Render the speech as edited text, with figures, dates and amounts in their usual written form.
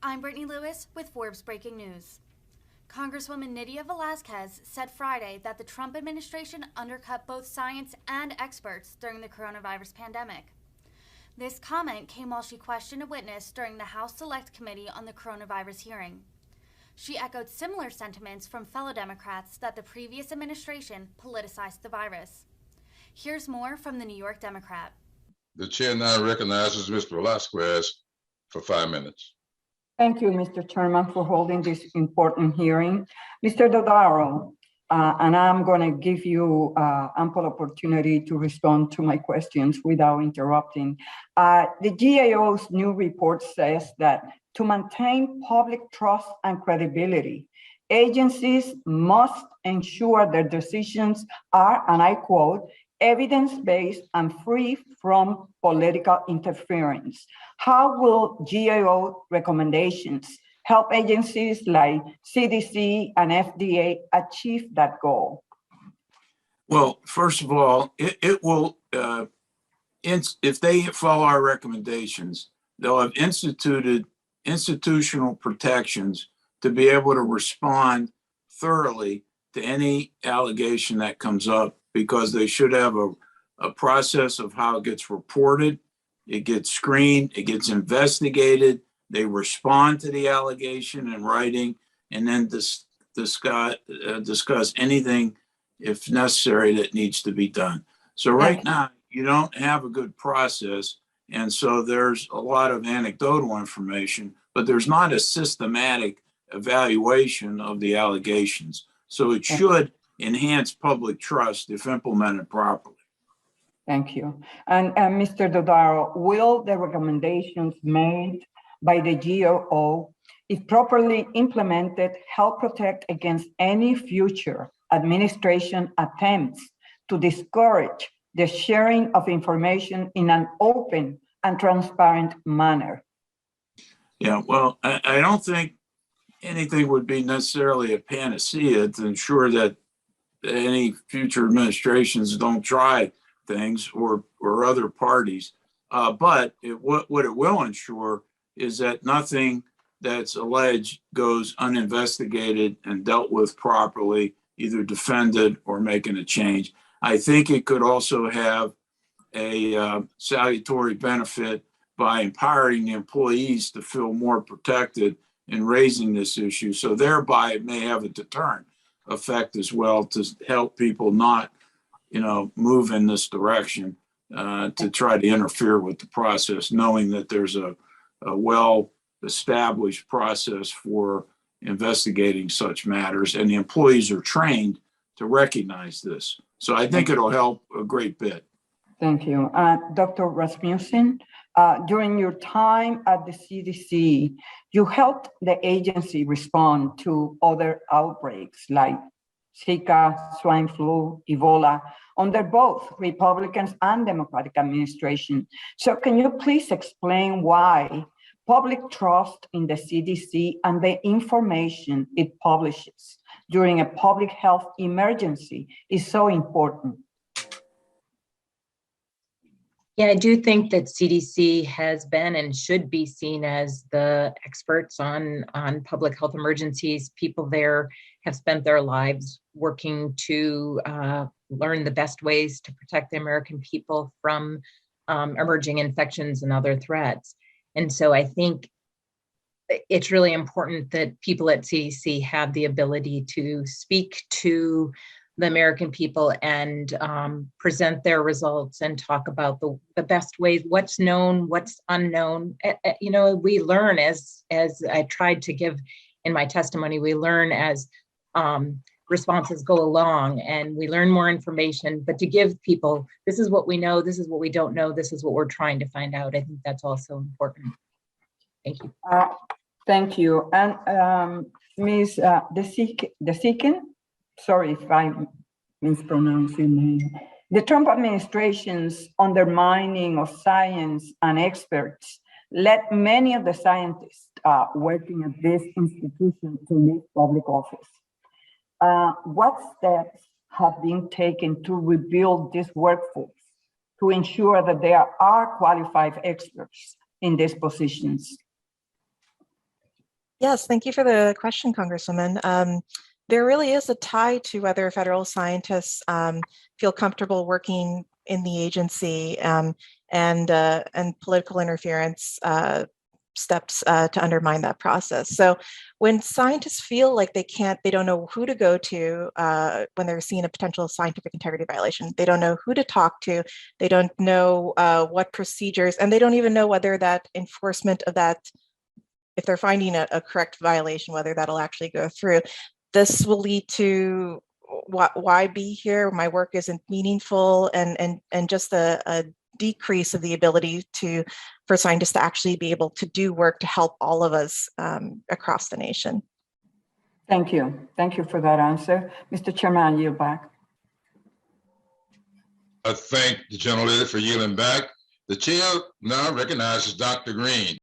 I'm Brittany Lewis with Forbes Breaking News. Congresswoman Nydia Vela zquez said Friday that the Trump administration undercut both science and experts during the coronavirus pandemic. This comment came while she questioned a witness during the House Select Committee on the coronavirus hearing. She echoed similar sentiments from fellow Democrats that the previous administration politicized the virus. Here's more from the New York Democrat. The chair now recognizes Mr. Vela zquez for 5 minutes. Thank you, Mr. Chairman, for holding this important hearing. Mr. Dodaro, and I'm going to give you ample opportunity to respond to my questions without interrupting. The GAO's new report says that to maintain public trust and credibility, agencies must ensure their decisions are, and I quote, evidence-based and free from political interference. How will GAO recommendations help agencies like CDC and FDA achieve that goal? Well, first of all, it will, if they follow our recommendations, they'll have instituted institutional protections to be able to respond thoroughly to any allegation that comes up, because they should have a process of how it gets reported, it gets screened, it gets investigated, they respond to the allegation in writing, and then discuss anything, if necessary, that needs to be done. So right now, you don't have a good process, and so there's a lot of anecdotal information, but there's not a systematic evaluation of the allegations. So it should enhance public trust if implemented properly. Thank you. And Mr. Dodaro, will the recommendations made by the GAO, if properly implemented, help protect against any future administration attempts to discourage the sharing of information in an open and transparent manner? Yeah, well, I don't think anything would be necessarily a panacea to ensure that any future administrations don't try things, or other parties. But what it will ensure is that nothing that's alleged goes uninvestigated and dealt with properly, either defended or making a change. I think it could also have a salutary benefit by empowering the employees to feel more protected in raising this issue. So thereby it may have a deterrent effect as well, to help people not, move in this direction, to try to interfere with the process, knowing that there's a well-established process for investigating such matters, and the employees are trained to recognize this. So I think it'll help a great bit. Thank you. Dr. Rasmussen, during your time at the CDC, you helped the agency respond to other outbreaks like Zika, swine flu, Ebola, under both Republicans and Democratic administration. So can you please explain why public trust in the CDC and the information it publishes during a public health emergency is so important? Yeah, I do think that CDC has been and should be seen as the experts on public health emergencies. People there have spent their lives working to learn the best ways to protect the American people from emerging infections and other threats. And so I think it's really important that people at CDC have the ability to speak to the American people and present their results and talk about the best ways, what's known, what's unknown. We learn as I tried to give in my testimony, we learn as responses go along, and we learn more information, but to give people, this is what we know, this is what we don't know, this is what we're trying to find out. I think that's also important. Thank you. Thank you. And Ms. Desikin, sorry if I mispronounce your name. The Trump administration's undermining of science and experts led many of the scientists working at this institution to leave public office. What steps have been taken to rebuild this workforce to ensure that there are qualified experts in these positions? Yes, thank you for the question, Congresswoman. There really is a tie to whether federal scientists feel comfortable working in the agency and political interference steps to undermine that process. So when scientists feel like they don't know who to go to when they're seeing a potential scientific integrity violation, they don't know who to talk to, they don't know what procedures, and they don't even know whether that enforcement of that, if they're finding a correct violation, whether that'll actually go through. This will lead to why be here? My work isn't meaningful, and just a decrease of the ability for scientists to actually be able to do work to help all of us across the nation. Thank you. Thank you for that answer. Mr. Chairman, I yield back. I thank the gentlelady for yielding back. The chair now recognizes Dr. Green.